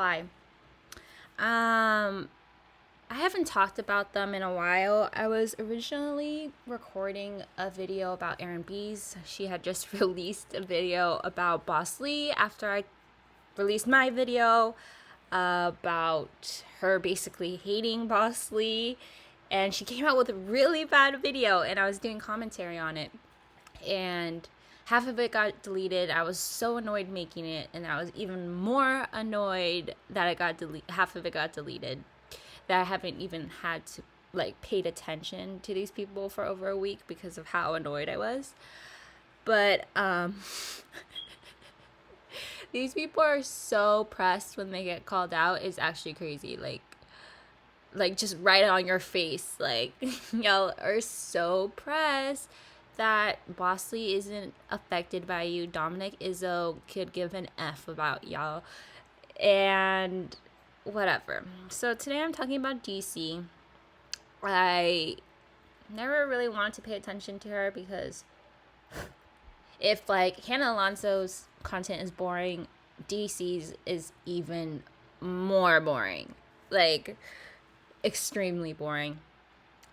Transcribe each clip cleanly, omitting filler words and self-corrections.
Why? Um, I haven't talked about them in a while. I was originally recording a video about Erin B's. She had just released a video about Bosslee after I released my video about her basically hating Bosslee. And she came out with a really bad video, and I was doing commentary on it. And half of it got deleted. I was so annoyed making it, and I was even more annoyed that half of it got deleted. That I haven't even had to paid attention to these people for over a week because of how annoyed I was. But these people are so pressed when they get called out. It's actually crazy. Like just right on your face. Like, y'all are so pressed that Bosslee isn't affected by you. Dominic Izzo could give an F about y'all. And whatever. So today I'm talking about DC. I never really wanted to pay attention to her because if Hannah Alonso's content is boring, DC's is even more boring. Extremely boring.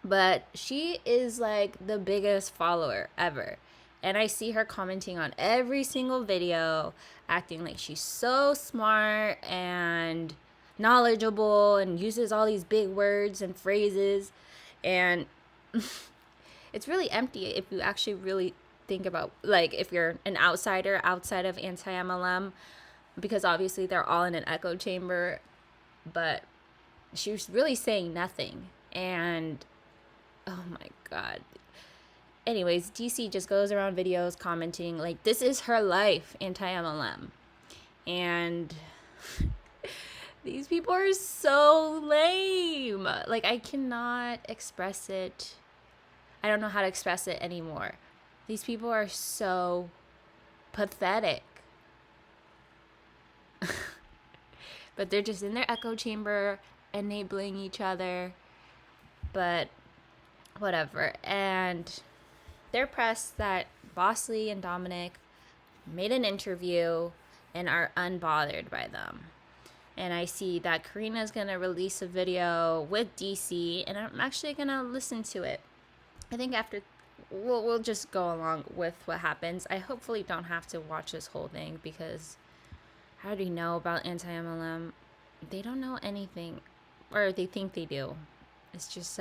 But she is the biggest follower ever. And I see her commenting on every single video, acting like she's so smart and knowledgeable and uses all these big words and phrases. And it's really empty if you actually really think about, if you're an outsider outside of ANTIMLM, because obviously they're all in an echo chamber. But she was really saying nothing. And oh my god. Anyways, DC just goes around videos commenting this is her life, ANTIMLM. And these people are so lame. I cannot express it. I don't know how to express it anymore. These people are so pathetic. But they're just in their echo chamber, enabling each other. But whatever. And they're pressed that Bosslee and Dominic made an interview and are unbothered by them. And I see that Karina's going to release a video with DC, and I'm actually going to listen to it. I think after we'll just go along with what happens. I hopefully don't have to watch this whole thing because I already know about ANTIMLM. They don't know anything, or they think they do. It's just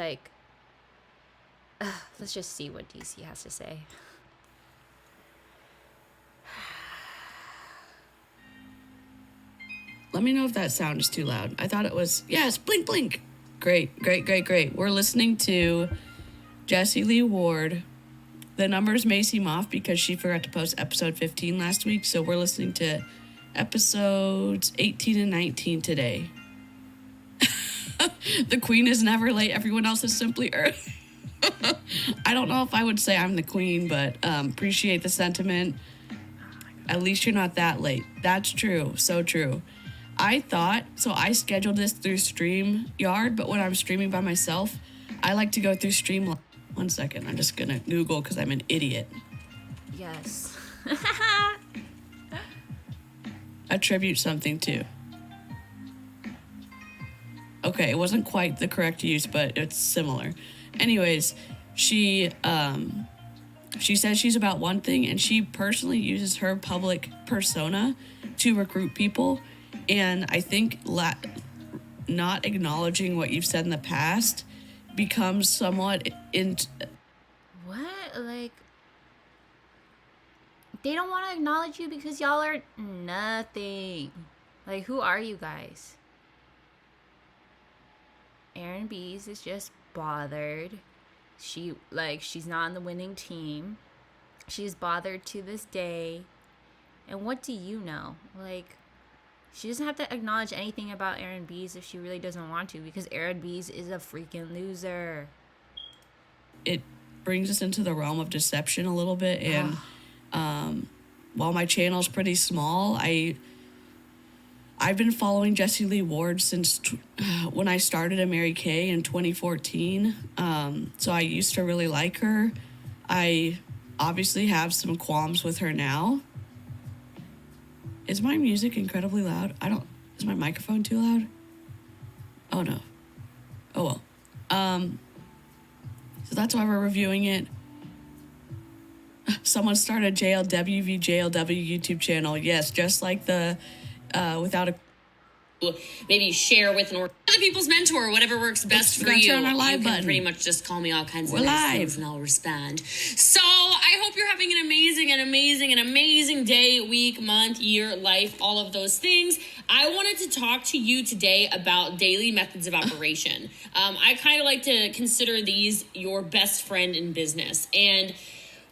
let's just see what DC has to say. Let me know if that sound is too loud. I thought it was, yes, blink, blink. Great. We're listening to Jessie Lee Ward. The numbers may seem off because she forgot to post episode 15 last week, so we're listening to episodes 18 and 19 today. The queen is never late. Everyone else is simply early. I don't know if I would say I'm the queen, but appreciate the sentiment. At least you're not that late. That's true. So true. I scheduled this through StreamYard, but when I'm streaming by myself, I like to go through Streamline. 1 second. I'm just going to Google because I'm an idiot. Yes. Attribute something to. Okay, it wasn't quite the correct use, but it's similar. Anyways, she says she's about one thing, and she personally uses her public persona to recruit people. And I think not acknowledging what you've said in the past becomes somewhat What? They don't want to acknowledge you because y'all are nothing. Who are you guys? Erin B's is just bothered. She's not on the winning team. She's bothered to this day. And what do you know? She doesn't have to acknowledge anything about Erin B's if she really doesn't want to, because Erin B's is a freaking loser. It brings us into the realm of deception a little bit. And while my channel's pretty small, I've been following Jessie Lee Ward since when I started at Mary Kay in 2014. So I used to really like her. I obviously have some qualms with her now. Is my music incredibly loud? Is my microphone too loud? Oh no. Oh well. So that's why we're reviewing it. Someone started JLW v JLW YouTube channel. Yes, just like the without a maybe share with other people's mentor, whatever works best for you. On our live you can button. pretty much just call me all kinds We're of nice live. things and I'll respond. So I hope you're having an amazing day, week, month, year, life, all of those things. I wanted to talk to you today about daily methods of operation. I kind of like to consider these your best friend in business, and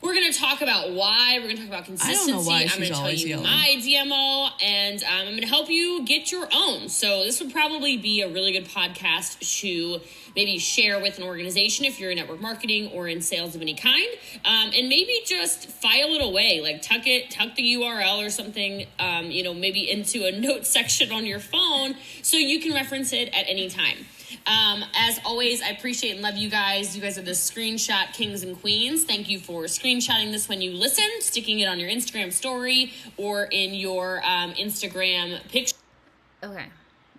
we're going to talk about why. We're going to talk about consistency. I don't know why I'm going to tell you yelling. my DMO, and I'm going to help you get your own. So this would probably be a really good podcast to maybe share with an organization if you're in network marketing or in sales of any kind. And maybe just file it away, like tuck the URL or something, maybe into a note section on your phone so you can reference it at any time. As always, I appreciate and love you guys. You guys are the screenshot kings and queens. Thank you for screenshotting this when you listen, sticking it on your Instagram story or in your Instagram picture. Okay,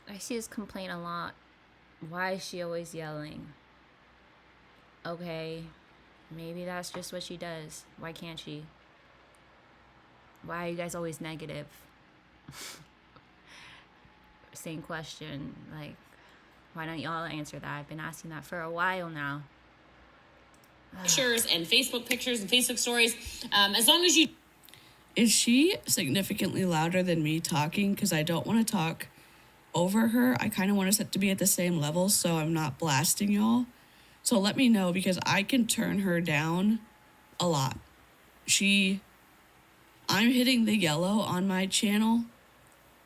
I see this complaint a lot. Why is she always yelling? Okay, maybe that's just what she does. Why can't she? Why are you guys always negative? Same question, like, why don't y'all answer that? I've been asking that for a while now. Pictures and Facebook pictures and Facebook stories. As long as you... Is she significantly louder than me talking? Because I don't want to talk over her. I kind of want us to be at the same level so I'm not blasting y'all. So let me know, because I can turn her down a lot. I'm hitting the yellow on my channel.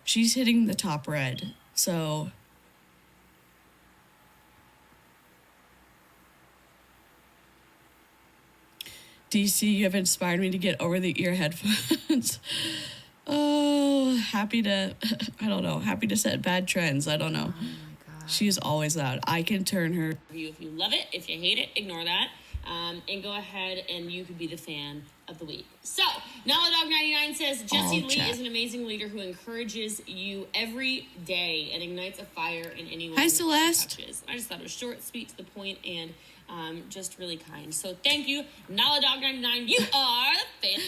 She's hitting the top red. So... DC, you have inspired me to get over the ear headphones. Oh, happy to set bad trends. I don't know. Oh my God. She is always loud. I can turn her. If you love it, if you hate it, ignore that. And go ahead and you could be the fan of the week. So, NalaDog99 says, Jessie Lee is an amazing leader who encourages you every day and ignites a fire in anyone Hi, Celeste. she touches. I just thought it was short, sweet, to the point, and just really kind. So thank you, NalaDog99. You are the fan.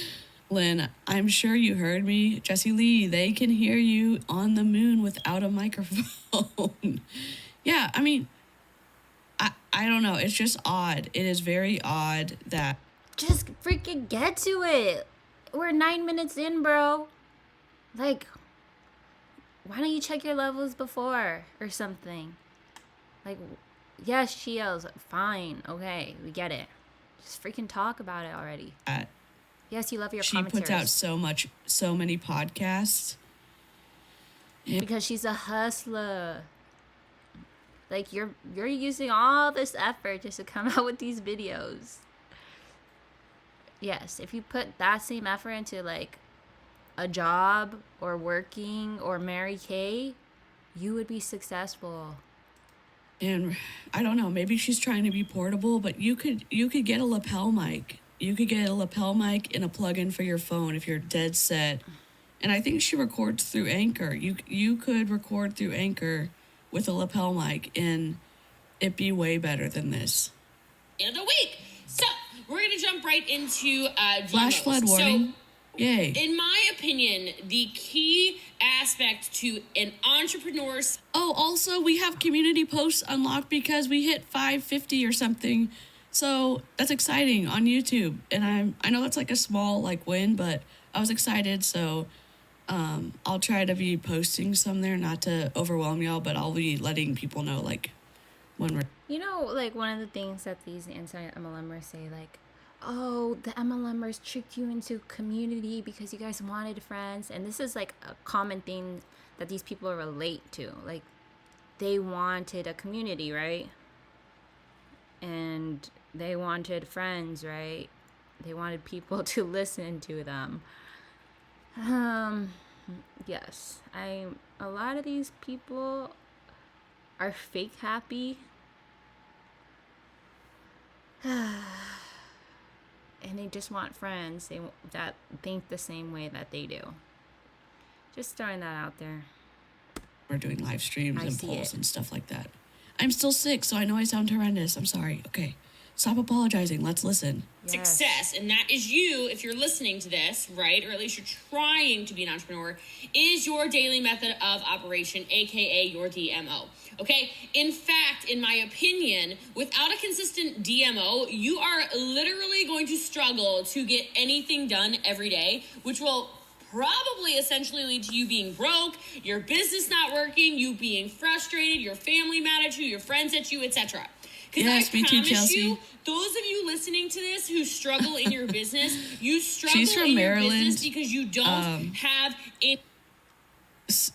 Lynn, I'm sure you heard me. Jessie Lee, they can hear you on the moon without a microphone. Yeah, I mean, I don't know. It's just odd. It is very odd that... Just freaking get to it. We're 9 minutes in, bro. Like, why don't you check your levels before or something? Like, yes, she yells. Fine. Okay, we get it. Just freaking talk about it already. Yes, you love your commentaries. She puts out so many podcasts. Because she's a hustler. Like, you're using all this effort just to come out with these videos. Yes, if you put that same effort into, like, a job or working or Mary Kay, you would be successful. And I don't know, maybe she's trying to be portable, but you could get a lapel mic. You could get a lapel mic and a plug-in for your phone if you're dead set. And I think she records through Anchor. You could record through Anchor with a lapel mic, and it'd be way better than this. End of the week. So we're going to jump right into Flash flood warning. So, yay. In my opinion, the key aspect to an entrepreneur's... Oh, also, we have community posts unlocked because we hit 550 or something. So that's exciting on YouTube. And I know that's like a small win, but I was excited. So I'll try to be posting some there, not to overwhelm y'all, but I'll be letting people know when we're... You know, one of the things that these anti-MLMers say, oh, the MLMers tricked you into community because you guys wanted friends. And this is a common thing that these people relate to. They wanted a community, right? And they wanted friends, right? They wanted people to listen to them. Yes. A lot of these people are fake happy. And they just want friends that think the same way that they do. Just throwing that out there. we're doing live streams I and see polls it. and stuff like that. I'm still sick, so I know I sound horrendous. I'm sorry. Okay. Stop apologizing. Let's listen. Yes. Success, and that is you, if you're listening to this, right, or at least you're trying to be an entrepreneur, is your daily method of operation, aka your DMO. Okay, in fact, in my opinion, without a consistent DMO, you are literally going to struggle to get anything done every day, which will probably essentially lead to you being broke, your business not working, you being frustrated, your family mad at you, your friends at you, etc. Because Yes, I me too, promise Chelsea. you, those of you listening to this who struggle in your business, you struggle She's from in Maryland. your business because you don't have a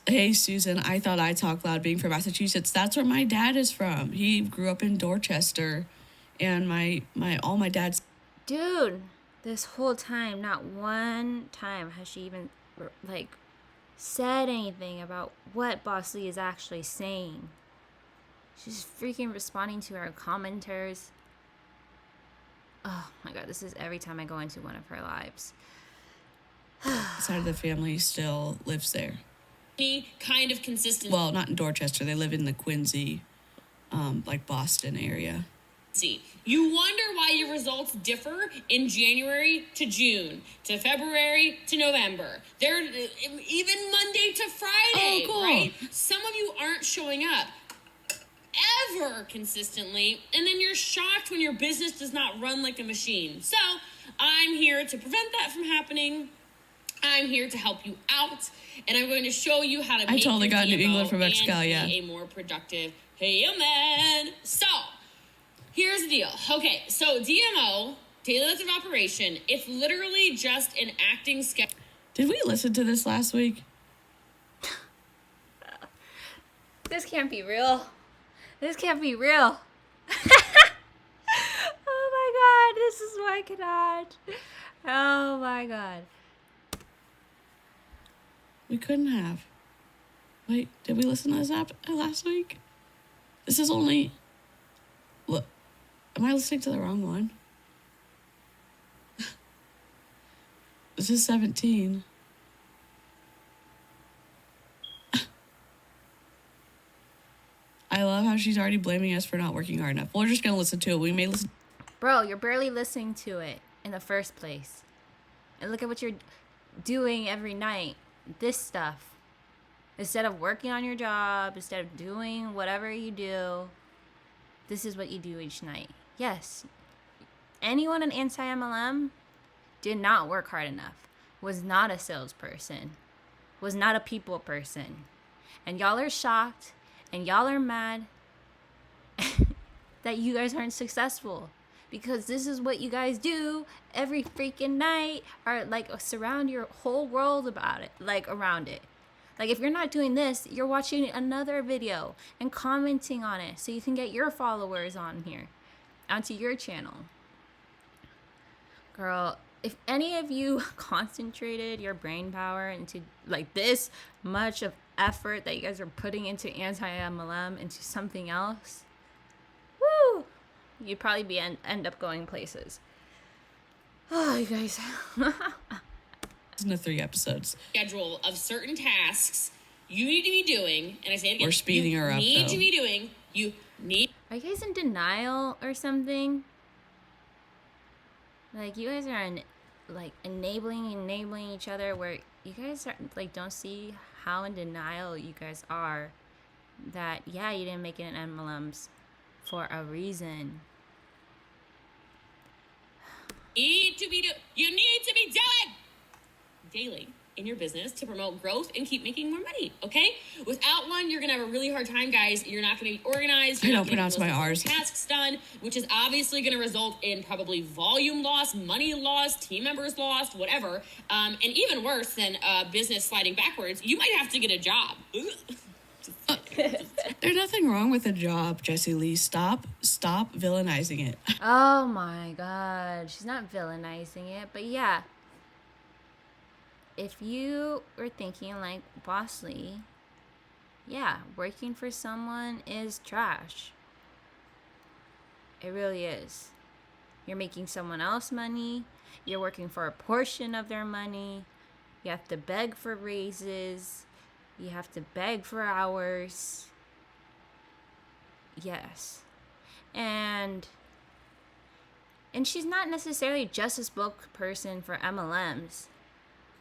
Hey, Susan, I thought I talk loud being from Massachusetts. That's where my dad is from. He grew up in Dorchester, and all my dad's Dude, this whole time, not one time has she even, like, said anything about what Bosslee is actually saying. She's freaking responding to her commenters. Oh my god, this is every time I go into one of her lives. side of the family still lives there. any kind of consistency. Well, not in Dorchester. They live in the Quincy, like Boston area. You wonder why your results differ in January to June, to February to November. They're even Monday to Friday, Oh, cool. right? Some of you aren't showing up ever consistently, and then you're shocked when your business does not run like a machine. So I'm here to prevent that from happening. I'm here to help you out, and I'm going to show you how to make totally your got New DMO England from and Mexico, be yeah. a more productive human. So here's the deal. Okay, so DMO, daily method of operation, it's literally just an acting schedule. Did we listen to this last week? This can't be real. This can't be real. Oh my god, this is why I cannot. Oh my god. We couldn't have. Wait, did we listen to this last week? This is only... Look, am I listening to the wrong one? This is 17. I love how she's already blaming us for not working hard enough. We're just going to listen to it. We may listen... Bro, you're barely listening to it in the first place. And look at what you're doing every night. This stuff. Instead of working on your job, instead of doing whatever you do, this is what you do each night. Yes, anyone in ANTIMLM did not work hard enough, was not a salesperson, was not a people person. And y'all are shocked and y'all are mad that you guys aren't successful. Because this is what you guys do every freaking night, or like surround your whole world about it, like around it. Like if you're not doing this, you're watching another video and commenting on it so you can get your followers on here, onto your channel. Girl, if any of you concentrated your brain power into like this much of effort that you guys are putting into ANTIMLM into something else, woo! You'd probably be end up going places. Oh, you guys. to 3 episodes. Schedule of certain tasks you need to be doing, and I say it again. We're speeding her up, need though. to be doing. You need. Are you guys in denial or something? Like you guys are like enabling each other, where you guys are like don't see how in denial you guys are that yeah, you didn't make it in MLMs for a reason. You need to be doing daily in your business to promote growth and keep making more money. Okay, without one, you're gonna have a really hard time, guys. You're not gonna be organized. I You're don't not gonna pronounce get my most of your R's. tasks done, which is obviously gonna result in probably volume loss, money loss, team members lost, whatever. And even worse than business sliding backwards, you might have to get a job. There's nothing wrong with a job, Jessie Lee. Stop villainizing it. Oh my god, she's not villainizing it, but yeah. If you were thinking like Bosslee, yeah, working for someone is trash. It really is. You're making someone else money. You're working for a portion of their money. You have to beg for raises. You have to beg for hours. Yes. And she's not necessarily just a spokesperson for MLMs.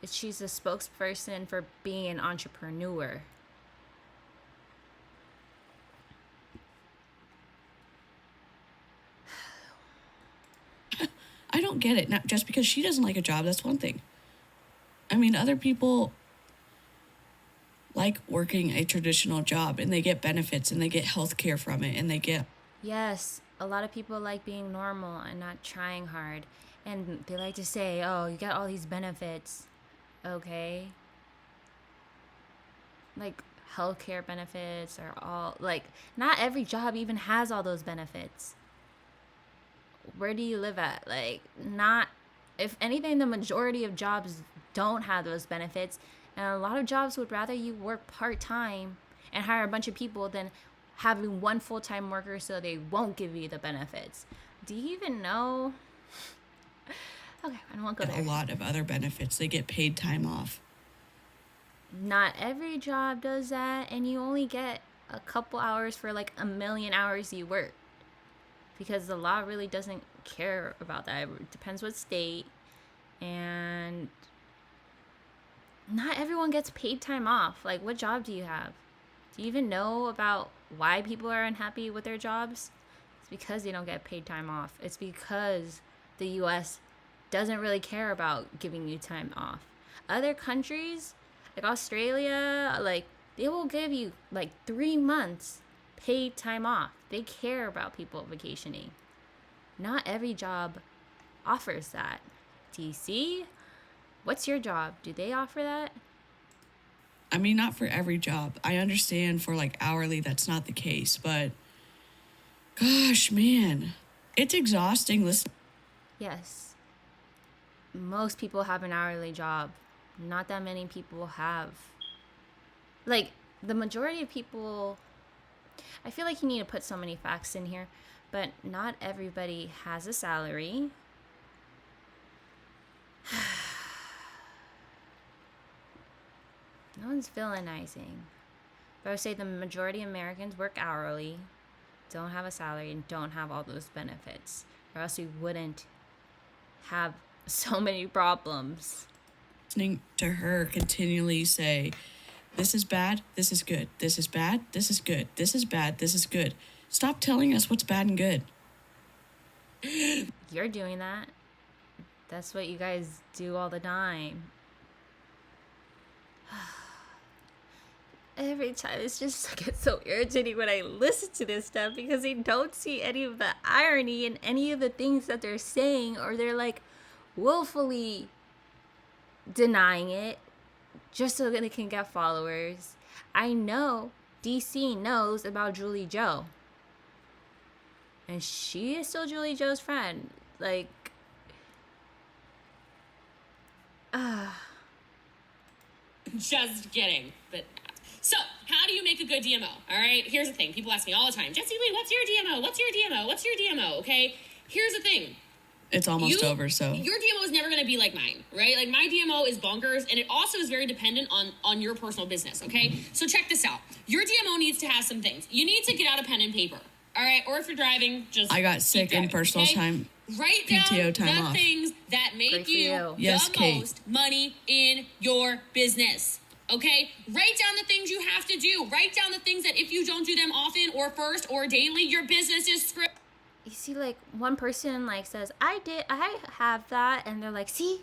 She's a spokesperson for being an entrepreneur. I don't get it. Not just because she doesn't like a job, that's one thing. I mean, other people like working a traditional job and they get benefits and they get health care from it and they get... Yes, a lot of people like being normal and not trying hard. And they like to say, oh, you got all these benefits. Okay. Like, healthcare benefits are all, like, not every job even has all those benefits. Where do you live at? Like, not, if anything, the majority of jobs don't have those benefits. And a lot of jobs would rather you work part-time and hire a bunch of people than having one full-time worker so they won't give you the benefits. Do you even know? Okay, I don't want to go there. A lot of other benefits. They get paid time off. Not every job does that, and you only get a couple hours for like 1,000,000 hours you work. Because the law really doesn't care about that. It depends what state. And not everyone gets paid time off. Like, what job do you have? Do you even know about why people are unhappy with their jobs? It's because they don't get paid time off. It's because the US doesn't really care about giving you time off. Other countries, like Australia, like, they will give you like 3 months paid time off. They care about people vacationing. Not every job offers that. DC, what's your job? Do they offer that? I mean, not for every job. I understand for like hourly, that's not the case, but gosh, man, it's exhausting. Listen. Yes. Most people have an hourly job. Not that many people have. Like, the majority of people, I feel like you need to put so many facts in here, but not everybody has a salary. No one's villainizing. But I would say the majority of Americans work hourly, don't have a salary, and don't have all those benefits. Or else we wouldn't have so many problems. Listening to her continually say, this is bad, this is good, this is bad, this is good, this is bad, this is good. Stop telling us what's bad and good. You're doing that. That's what you guys do all the time. Every time it's just gets so irritating when I listen to this stuff because they don't see any of the irony in any of the things that they're saying, or they're like willfully denying it just so that they can get followers. I know DC knows about Julie Joe, and she is still Julie Joe's friend. Like, Just kidding. But so, how do you make a good DMO? All right, here's the thing. People ask me all the time, Jessie Lee, what's your DMO? What's your DMO? What's your DMO? Okay, here's the thing. It's almost over, so your DMO is never going to be like mine, right? Like, my DMO is bonkers, and it also is very dependent on your personal business, okay? So check this out. Your DMO needs to have some things. You need to get out a pen and paper, all right? Or if you're driving, just I got sick in personal time. Write PTO down time the off. things that make you Yes, the Kate. most money in your business. Okay? Write down the things you have to do. Write down the things that if you don't do them often or first or daily, your business is screwed. you see, like, one person like says, I have that, and they're like, see,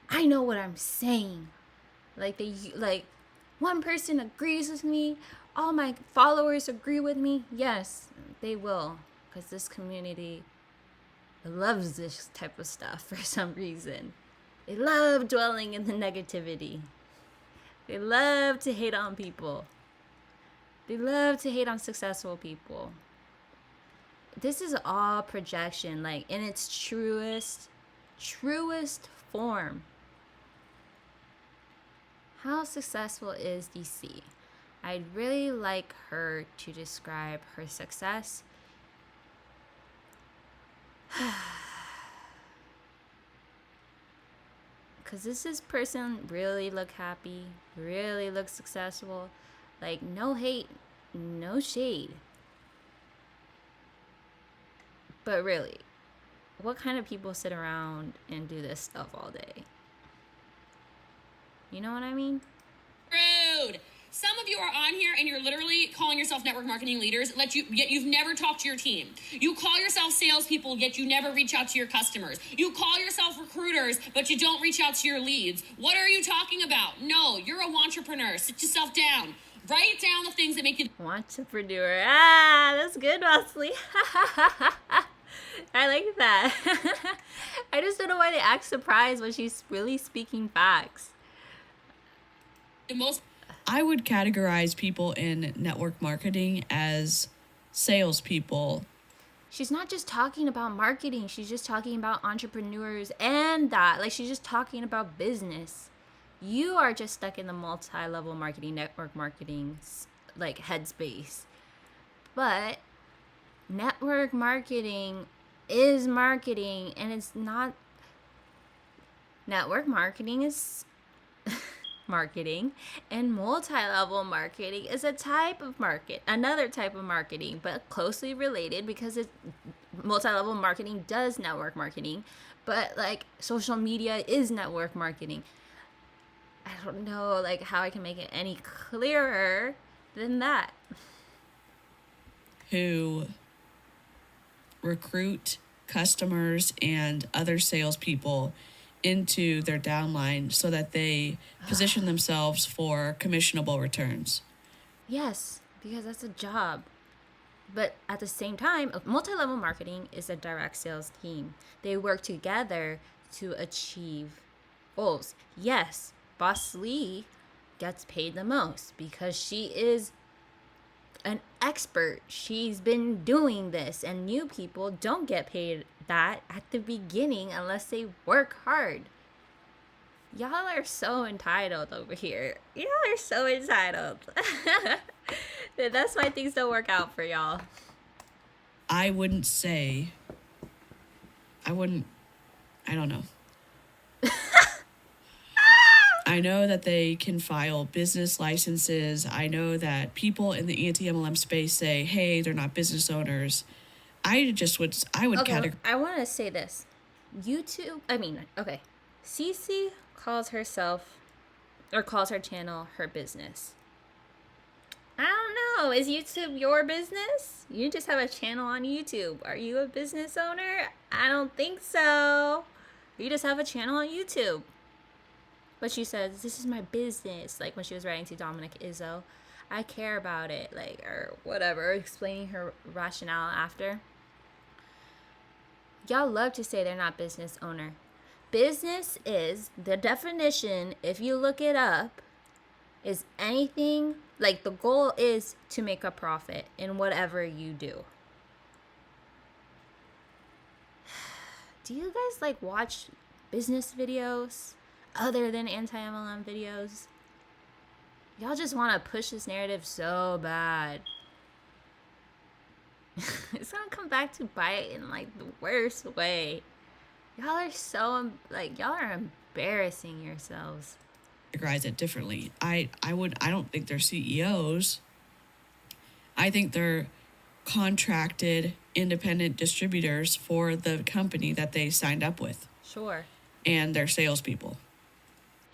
I know what I'm saying. Like, one person agrees with me, all my followers agree with me. Yes, they will, because this community loves this type of stuff for some reason. They love dwelling in the negativity. They love to hate on people. They love to hate on successful people. This is all projection, like, in its truest form. How successful is DC? I'd really like her to describe her success. Because does this person really look happy? Really look successful? Like, no hate, no shade. But really, what kind of people sit around and do this stuff all day? You know what I mean? Rude. Some of you are on here and you're literally calling yourself network marketing leaders, yet you've never talked to your team. You call yourself salespeople, yet you never reach out to your customers. You call yourself recruiters, but you don't reach out to your leads. What are you talking about? No, you're a entrepreneur. Sit yourself down. Write down the things that make you Entrepreneur. Ah, that's good, Bosslee. I like that. I just don't know why they act surprised when she's really speaking facts. the most. I would categorize people in network marketing as salespeople. She's not just talking about marketing. She's just talking about entrepreneurs and that. Like, she's just talking about business. You are just stuck in the multi-level marketing, network marketing, like, headspace. But network marketing is marketing, and it's not. Network marketing is marketing, and multi-level marketing is a type of another type of marketing, but closely related because multi-level marketing does network marketing, but like social media is network marketing. I don't know like how I can make it any clearer than that. Who recruit customers and other salespeople into their downline so that they position themselves for commissionable returns. Yes, because that's a job. But at the same time, multi-level marketing is a direct sales team. They work together to achieve goals. Yes, Bosslee gets paid the most because she is an expert. She's been doing this, and new people don't get paid that at the beginning unless they work hard. Y'all are so entitled over here. Y'all are so entitled. That's why things don't work out for y'all. I don't know. I know that they can file business licenses. I know that people in the anti-MLM space say, hey, they're not business owners. I would Okay, I want to say this. Cece calls her channel her business. I don't know. Is YouTube your business? You just have a channel on YouTube. Are you a business owner? I don't think so. You just have a channel on YouTube. But she says, this is my business. Like when she was writing to Dominic Izzo, I care about it. Like, or whatever, explaining her rationale after. Y'all love to say they're not business owner. Business is, the definition, if you look it up, is anything, like the goal is to make a profit in whatever you do. Do you guys like watch business videos other than anti-MLM videos? Y'all just want to push this narrative so bad. It's gonna come back to bite in like the worst way. Y'all are so y'all are embarrassing yourselves. Categorize it differently. I don't think they're CEOs. I think they're contracted independent distributors for the company that they signed up with. Sure. And they're salespeople.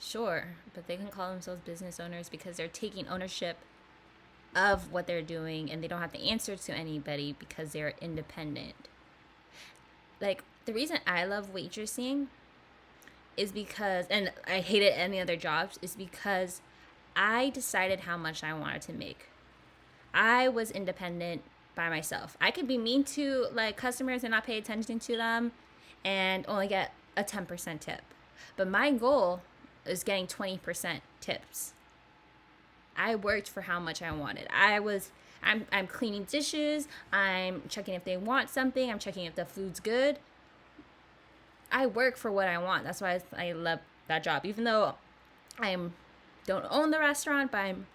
Sure, but they can call themselves business owners because they're taking ownership of what they're doing and they don't have to answer to anybody because they're independent. Like, the reason I love waitressing is because, and I hated any other jobs, is because I decided how much I wanted to make. I was independent by myself. I could be mean to like customers and not pay attention to them and only get a 10% tip. But my goal is getting 20% tips. I worked for how much I wanted. I'm cleaning dishes. I'm checking if they want something. I'm checking if the food's good. I work for what I want. That's why I love that job. Even though I don't own the restaurant, but I'm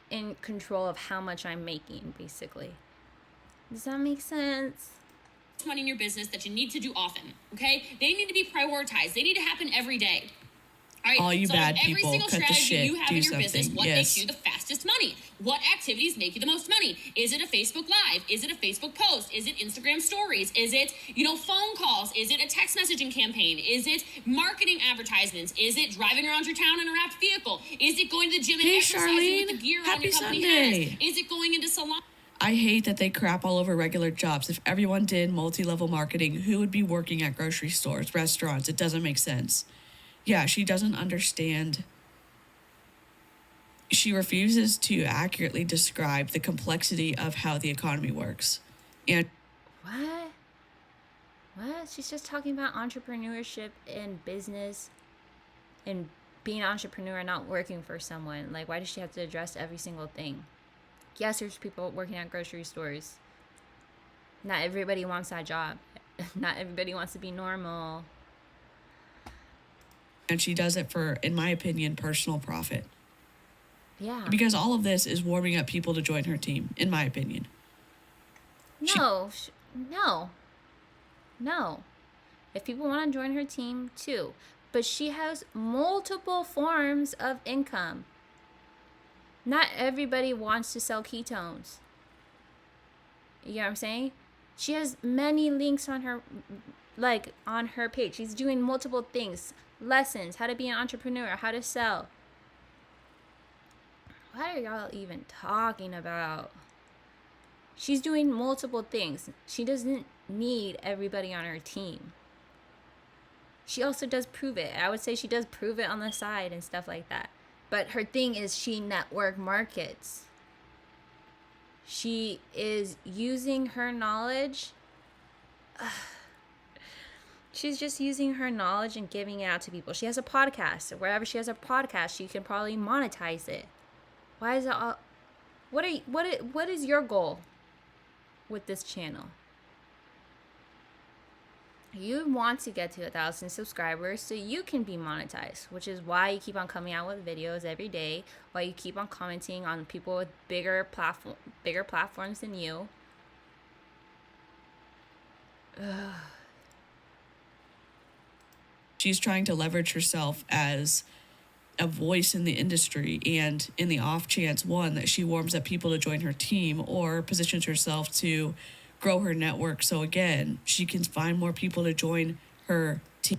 in control of how much I'm making, basically. Does that make sense? Money in your business that you need to do often, okay? They need to be prioritized. They need to happen every day. All right, all you so bad every people, single cut the strategy shit, you have do in your business, something. what makes Yes. you the fastest money? What activities make you the most money? Is it a Facebook Live? Is it a Facebook post? Is it Instagram stories? Is it, phone calls? Is it a text messaging campaign? Is it marketing advertisements? Is it driving around your town in a wrapped vehicle? Is it going to the gym and Hey, exercising with the Charlene. gear on Happy your company Sunday. has? Is it going into salon? I hate that they crap all over regular jobs. If everyone did multi-level marketing, who would be working at grocery stores, restaurants? It doesn't make sense. Yeah, she doesn't understand. She refuses to accurately describe the complexity of how the economy works. And What? What? She's just talking about entrepreneurship and business and being an entrepreneur and not working for someone. Like, why does she have to address every single thing? Yes, there's people working at grocery stores. Not everybody wants that job. Not everybody wants to be normal. she does it for, in my opinion, personal profit. Yeah. Because all of this is warming up people to join her team, in my opinion. No. No. If people want to join her team, too. But she has multiple forms of income. Not everybody wants to sell ketones. You know what I'm saying? She has many links on her, on her page. She's doing multiple things. Lessons, how to be an entrepreneur, how to sell. What are y'all even talking about? She's doing multiple things. She doesn't need everybody on her team. She also does prove it. I would say she does prove it on the side and stuff like that. But her thing is she network markets. She is using her knowledge. She's just using her knowledge and giving it out to people. She has a podcast. Wherever she has a podcast, she can probably monetize it. Why is it all... What is your goal with this channel? You want to get to 1,000 subscribers so you can be monetized, which is why you keep on coming out with videos every day, why you keep on commenting on people with bigger platforms than you. Ugh. She's trying to leverage herself as a voice in the industry, and in the off chance, one, that she warms up people to join her team or positions herself to grow her network, so again, she can find more people to join her team.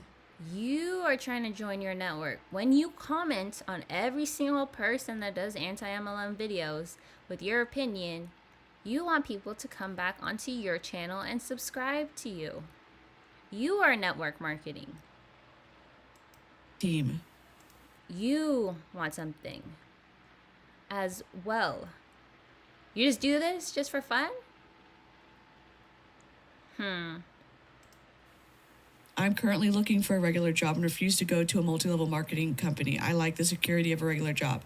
You are trying to join your network. When you comment on every single person that does anti-MLM videos with your opinion, you want people to come back onto your channel and subscribe to you. You are network marketing. Team. You want something as well. You just do this just for fun? I'm currently looking for a regular job and refuse to go to a multi-level marketing company. I like the security of a regular job.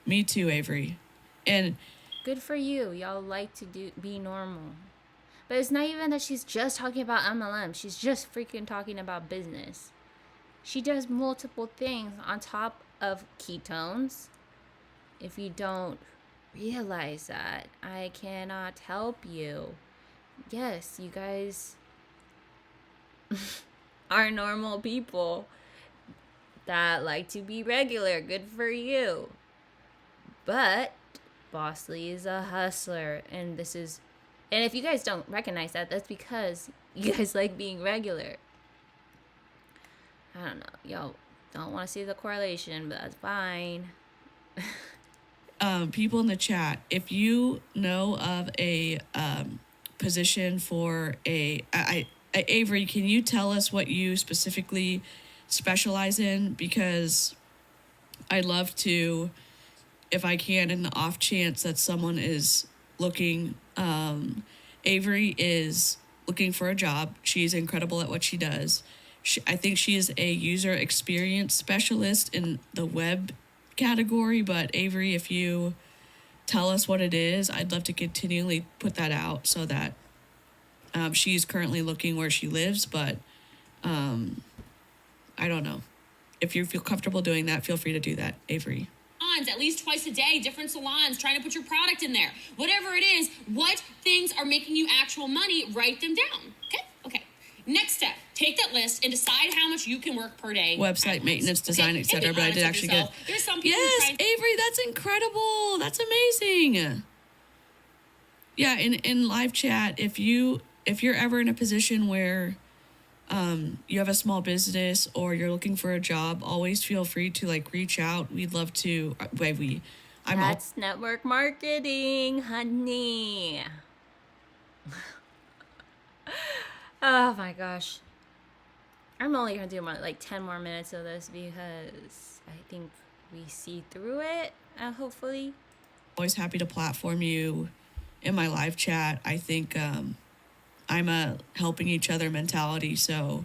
Me too, Avery. And good for you. Y'all like to be normal. But it's not even that she's just talking about MLM. She's just freaking talking about business. She does multiple things on top of ketones. If you don't realize that, I cannot help you. Yes, you guys are normal people that like to be regular. Good for you. But Bosslee is a hustler, and if you guys don't recognize that, that's because you guys like being regular. I don't know. Y'all don't want to see the correlation, but that's fine. People in the chat, if you know of a position for Avery, can you tell us what you specifically specialize in? Because I'd love to, if I can, in the off chance that someone is looking. Avery is looking for a job. She's incredible at what she does. I think she is a user experience specialist in the web category, but Avery, if you tell us what it is, I'd love to continually put that out so that she's currently looking where she lives, but I don't know. If you feel comfortable doing that, feel free to do that, Avery. At least twice a day, different salons, trying to put your product in there. Whatever it is, what things are making you actual money, write them down. Okay? Next step, Take that list and decide how much you can work per day. Website maintenance, design, okay? etc. But I did actually get. There's some people Yes, who try. Avery, that's incredible. That's amazing. Yeah, in live chat, if you're ever in a position where you have a small business or you're looking for a job, always feel free to like reach out. We'd love to. That's network marketing, honey. Oh my gosh. I'm only gonna do like 10 more minutes of this because I think we see through it, hopefully. Always happy to platform you in my live chat. I think I'm a helping each other mentality, so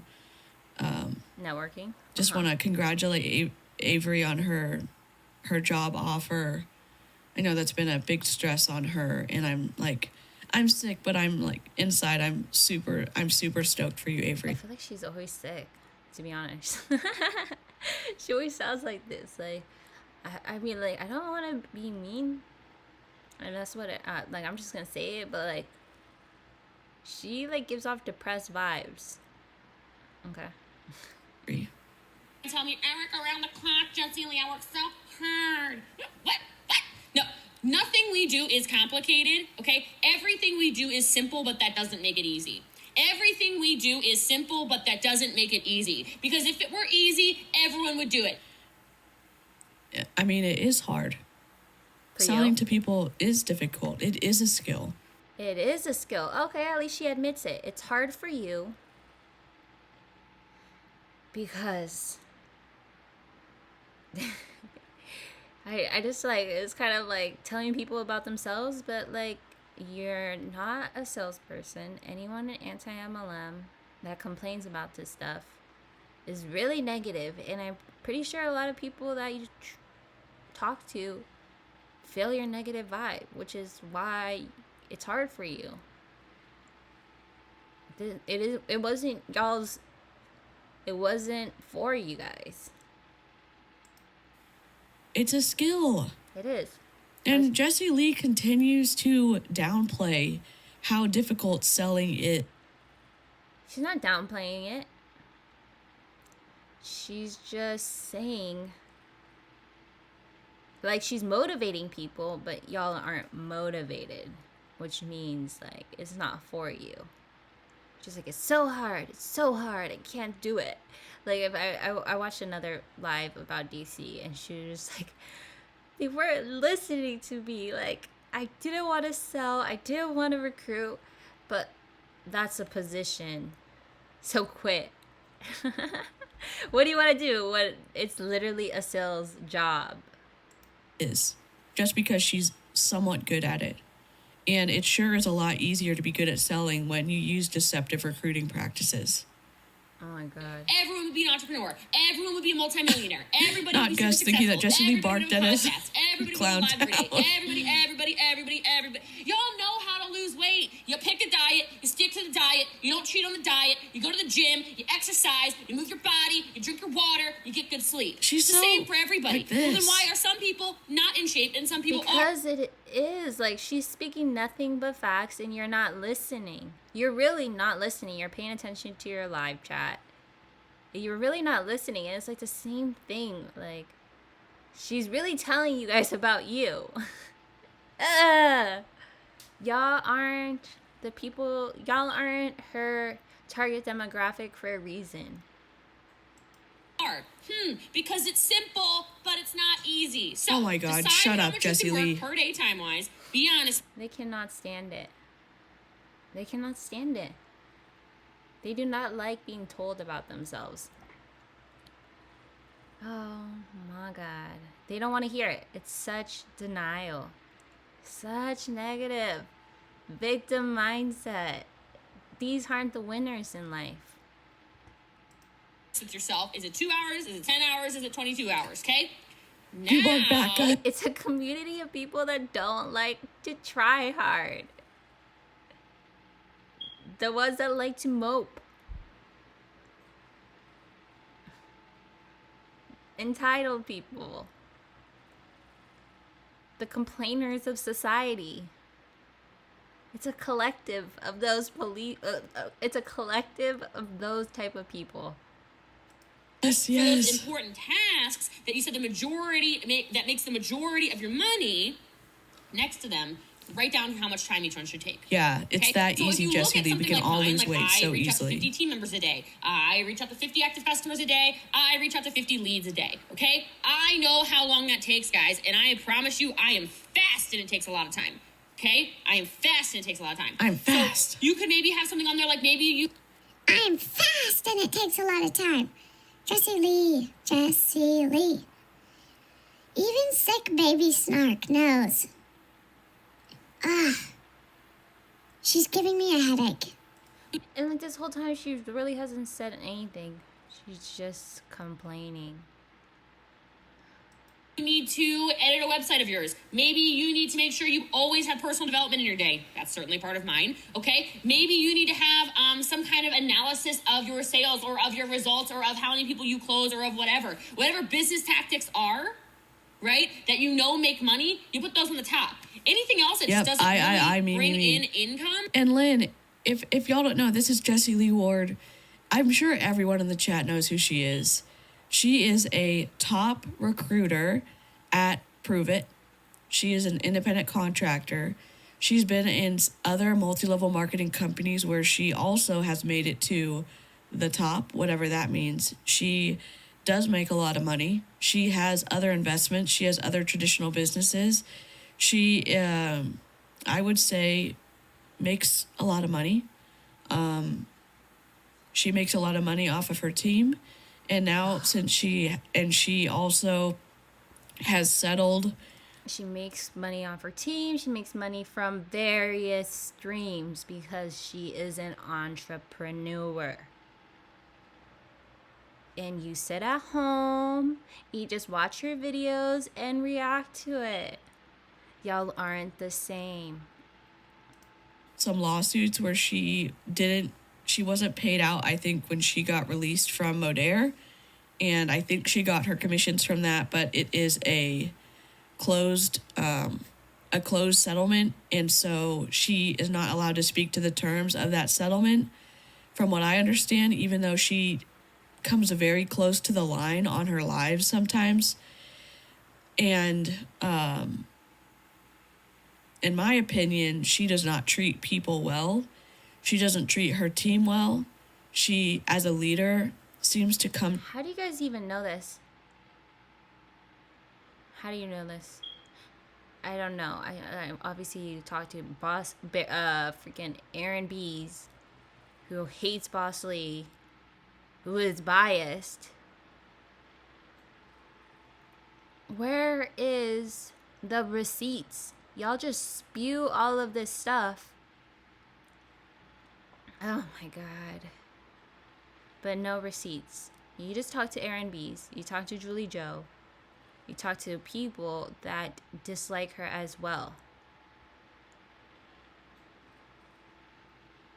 networking. Just want to congratulate Avery on her job offer. I know that's been a big stress on her, and I'm sick, but I'm like inside I'm super stoked for you, Avery. I feel like she's always sick, to be honest. She always sounds like this. Like, I mean, like, I don't want to be mean, and that's what like, I'm just gonna say it, but like, she like gives off depressed vibes. Okay. Tell me, I work around the clock, Jesse Lee. I work so hard. What? No, nothing we do is complicated, okay? Everything we do is simple, but that doesn't make it easy. Everything we do is simple, but that doesn't make it easy. Because if it were easy, everyone would do it. I mean, it is hard. Selling to people is difficult. It is a skill. It is a skill. Okay, at least she admits it. It's hard for you because I just like, it's kind of like telling people about themselves, but like, you're not a salesperson. Anyone in anti-MLM that complains about this stuff is really negative, and I'm pretty sure a lot of people that you talk to feel your negative vibe, which is why it's hard for you. It wasn't for you guys. It's a skill. It is. And Jessie Lee continues to downplay how difficult selling it. She's not downplaying it. She's just saying, like, she's motivating people, but y'all aren't motivated, which means like it's not for you. She's like, it's so hard, I can't do it. Like, if I watched another live about DC, and she was like, they weren't listening to me. Like, I didn't want to sell, I didn't want to recruit, but that's a position, so quit. What do you want to do when it's literally a sales job? Is just because she's somewhat good at it. And it sure is a lot easier to be good at selling when you use deceptive recruiting practices. Oh my God. Everyone would be an entrepreneur. Everyone would be a multimillionaire. Everybody would be Not Gus super thinking successful. that Jessie Lee barked at us. Everybody Clown would live every town. day. Everybody. Y'all know how to lose weight. You pick a diet. You stick to the diet. You don't cheat on the diet. You go to the gym. You exercise. You move your body. You drink your water. You get good sleep. She's it's the same for everybody. like well, then this. why are some people not in shape and some people are? Because it is. Like, she's speaking nothing but facts, and you're not listening. You're really not listening. You're paying attention to your live chat. You're really not listening, and it's like the same thing. Like, she's really telling you guys about you. Y'all aren't the people, y'all aren't her target demographic for a reason. Because it's simple, but it's not easy. So, oh my God, decide shut how up, much Jessie you can Lee. work per day time-wise. Be honest. They cannot stand it. They cannot stand it. They do not like being told about themselves. Oh my God. They don't want to hear it. It's such denial. Such negative. Victim mindset. These aren't the winners in life. With yourself. Is it 2 hours? Is it 10 hours? Is it 22 hours? Okay? Now, You won't back up. It's a community of people that don't like to try hard. The ones that like to mope. Entitled people. The complainers of society. It's a collective of those it's a collective of those type of people. Yes, For yes. those important tasks that you said that makes the majority of your money, next to them, write down how much time each one should take. Yeah, it's that So easy, Jessie Lee. We can all lose weight so I reach out to easily. 50 team members a day. I reach out to 50 active customers a day. I reach out to 50 leads a day. Okay? I know how long that takes, guys, and I promise you, I am fast and it takes a lot of time. Okay? I am fast and it takes a lot of time. I'm fast. So you could maybe have something on there like maybe you. I'm fast and it takes a lot of time. Jessie Lee, Jessie Lee. Even sick baby Snark knows. She's giving me a headache. And like this whole time, she really hasn't said anything. She's just complaining. You need to edit a website of yours. Maybe you need to make sure you always have personal development in your day. That's certainly part of mine. Okay. Maybe you need to have some kind of analysis of your sales or of your results or of how many people you close or of whatever business tactics are, right? That you know make money. You put those on the top. Anything else that just doesn't really bring in income. And Lynn, if y'all don't know, this is Jessie Lee Ward. I'm sure everyone in the chat knows who she is. She is a top recruiter at Prove It. She is an independent contractor. She's been in other multi-level marketing companies where she also has made it to the top, whatever that means. She does make a lot of money. She has other investments. She has other traditional businesses. She, I would say, makes a lot of money. She makes a lot of money off of her team. And now since she also has settled. She makes money off her team. She makes money from various streams because she is an entrepreneur. And you sit at home, you just watch her videos and react to it. Y'all aren't the same. Some lawsuits where she wasn't paid out, I think, when she got released from Modere. And I think she got her commissions from that, but it is a closed settlement. And so she is not allowed to speak to the terms of that settlement. From what I understand, even though she comes very close to the line on her lives sometimes. And in my opinion, she does not treat people well. She doesn't treat her team well. She, as a leader, seems to come... How do you guys even know this? How do you know this? I don't know. I obviously talked to freaking Aaron Bees, who hates Bosslee, who is biased. Where is the receipts? Y'all just spew all of this stuff. Oh my God. But no receipts. You just talk to Aaron Bees. You talk to Julie Joe. You talk to people that dislike her as well.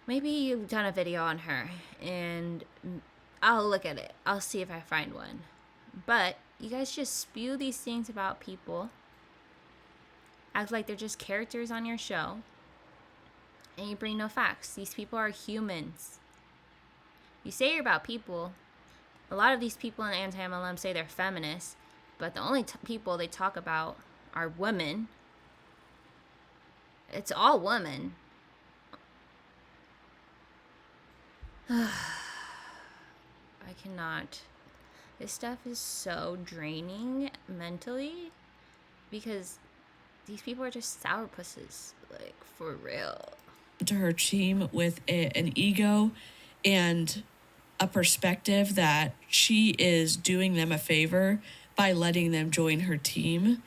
Maybe you've done a video on her and I'll look at it. I'll see if I find one. But you guys just spew these things about people. Act like they're just characters on your show. And you bring no facts. These people are humans. You say you're about people. A lot of these people in ANTIMLM say they're feminists, but the only people they talk about are women. It's all women. I cannot. This stuff is so draining mentally because these people are just sourpusses, like, for real. To her team with an ego and a perspective that she is doing them a favor by letting them join her team.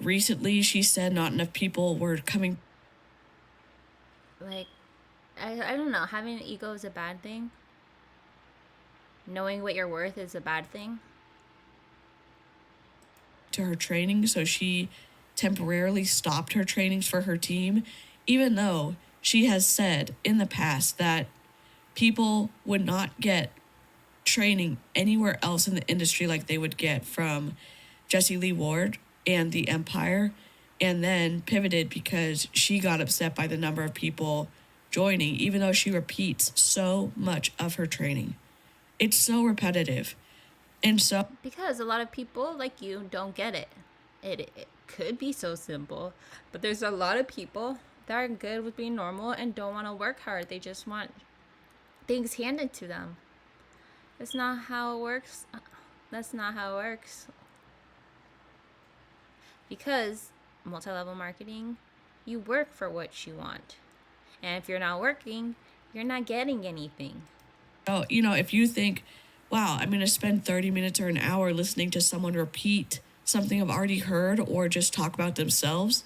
Recently, she said not enough people were coming. Like, I don't know. Having an ego is a bad thing. Knowing what you're worth is a bad thing. To her training, so she temporarily stopped her trainings for her team, even though she has said in the past that people would not get training anywhere else in the industry like they would get from Jessie Lee Ward and the Empire, and then pivoted because she got upset by the number of people joining, even though she repeats so much of her training. It's so repetitive. And so, Because a lot of people like you don't get it. It could be so simple, but there's a lot of people that are good with being normal and don't want to work hard. They just want things handed to them. That's not how it works. That's not how it works. Because multi-level marketing, you work for what you want. And if you're not working, you're not getting anything. if you think, wow, I'm going to spend 30 minutes or an hour listening to someone repeat something I've already heard or just talk about themselves,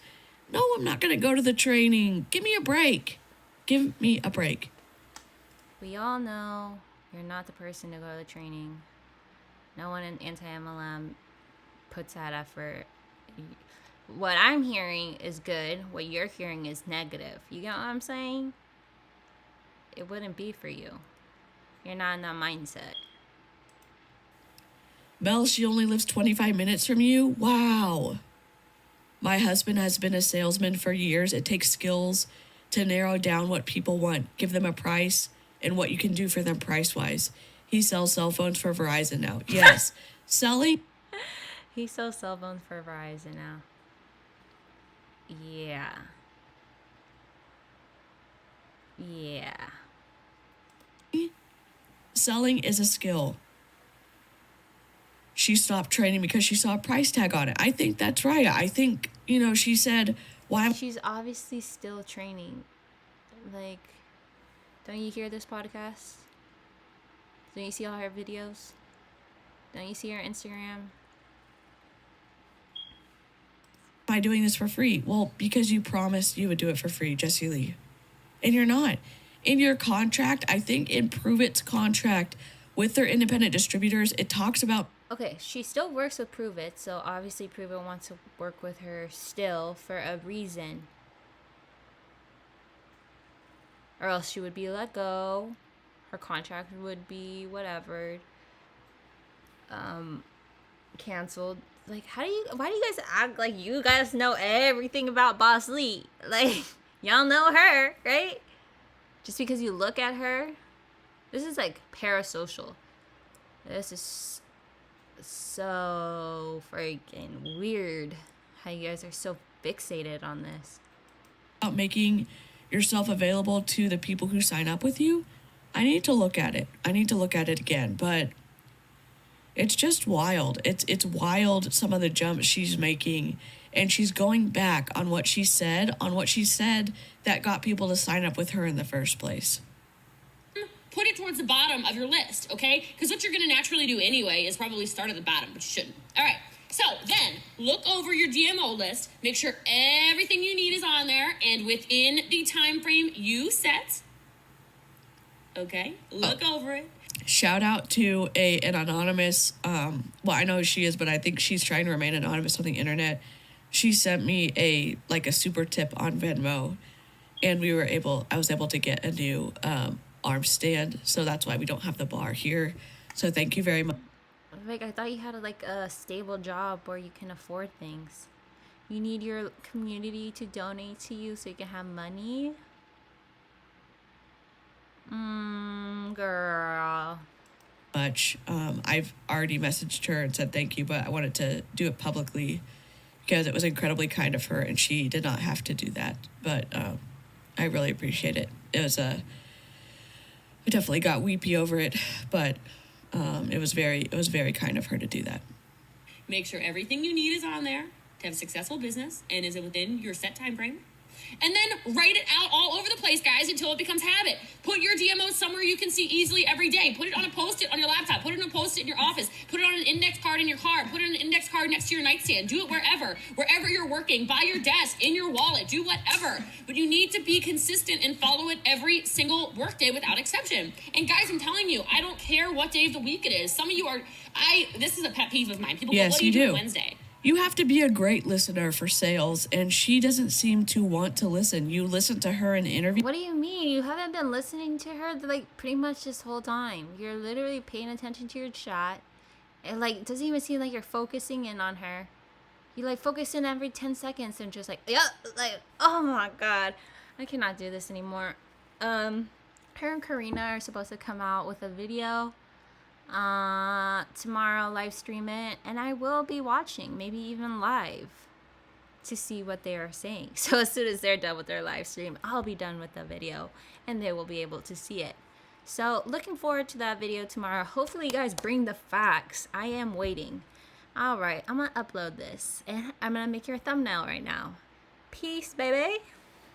no, I'm not going to go to the training. Give me a break. Give me a break. We all know you're not the person to go to the training. No one in ANTIMLM puts that effort. What I'm hearing is good. What you're hearing is negative. You get what I'm saying? It wouldn't be for you. You're not in that mindset. Mel, she only lives 25 minutes from you? Wow. My husband has been a salesman for years. It takes skills to narrow down what people want, give them a price, and what you can do for them price-wise. He sells cell phones for Verizon now. Yes. Selling? He sells cell phones for Verizon now. Yeah. Selling is a skill. She stopped training because she saw a price tag on it. I think that's right. I think, she said, why? She's obviously still training. Like, don't you hear this podcast? Don't you see all her videos? Don't you see her Instagram? Am I doing this for free? Well, because you promised you would do it for free, Jessie Lee. And you're not. In your contract, I think in Pruvit's contract with their independent distributors, it talks about. Okay, she still works with Pruvit, so obviously Pruvit wants to work with her still for a reason. Or else she would be let go. Her contract would be whatever. Canceled. Like, why do you guys act like you guys know everything about Bosslee? Like, y'all know her, right? Just because you look at her. This is like parasocial. This is so freaking weird how you guys are so fixated on this. About making yourself available to the people who sign up with you. I need to look at it. I need to look at it again, but it's just wild. It's wild, some of the jumps she's making, and she's going back on what she said that got people to sign up with her in the first place. Put it towards the bottom of your list, okay? Because what you're going to naturally do anyway is probably start at the bottom, but you shouldn't. All right, so then look over your DMO list, make sure everything you need is on there, and within the time frame you set, okay? Look over it. Shout out to an anonymous, I know who she is, but I think she's trying to remain anonymous on the internet. She sent me a super tip on Venmo, and I was able to get a new arm stand, so that's why we don't have the bar here. So thank you very much. Like, I thought you had a stable job where you can afford things. You need your community to donate to you so you can have money? Girl. I've already messaged her and said thank you, but I wanted to do it publicly because it was incredibly kind of her and she did not have to do that. But I really appreciate it. I definitely got weepy over it, but it was very kind of her to do that. Make sure everything you need is on there to have a successful business and is within your set time frame. And then write it out all over the place, guys, until it becomes habit. Put your DMOs somewhere you can see easily every day. Put it on a Post-it on your laptop. Put it on a Post-it in your office. Put it on an index card in your car. Put it on an index card next to your nightstand. Do it wherever you're working, by your desk, in your wallet, do whatever. But you need to be consistent and follow it every single workday without exception. And guys, I'm telling you, I don't care what day of the week it is. Some of you are, this is a pet peeve of mine. People go, what do you do Wednesday? You have to be a great listener for sales, and she doesn't seem to want to listen. You listen to her in interviews. What do you mean? You haven't been listening to her pretty much this whole time. You're literally paying attention to your chat. It doesn't even seem like you're focusing in on her. You like focus in every 10 seconds and just like, yeah, like, oh my God, I cannot do this anymore. Her and Karina are supposed to come out with a video tomorrow, live stream it, and I will be watching, maybe even live, to see what they are saying. So as soon as they're done with their live stream, I'll be done with the video and they will be able to see it. So looking forward to that video tomorrow. Hopefully you guys bring the facts. I am waiting. All right, I'm gonna upload this and I'm gonna make your thumbnail right now. Peace, baby.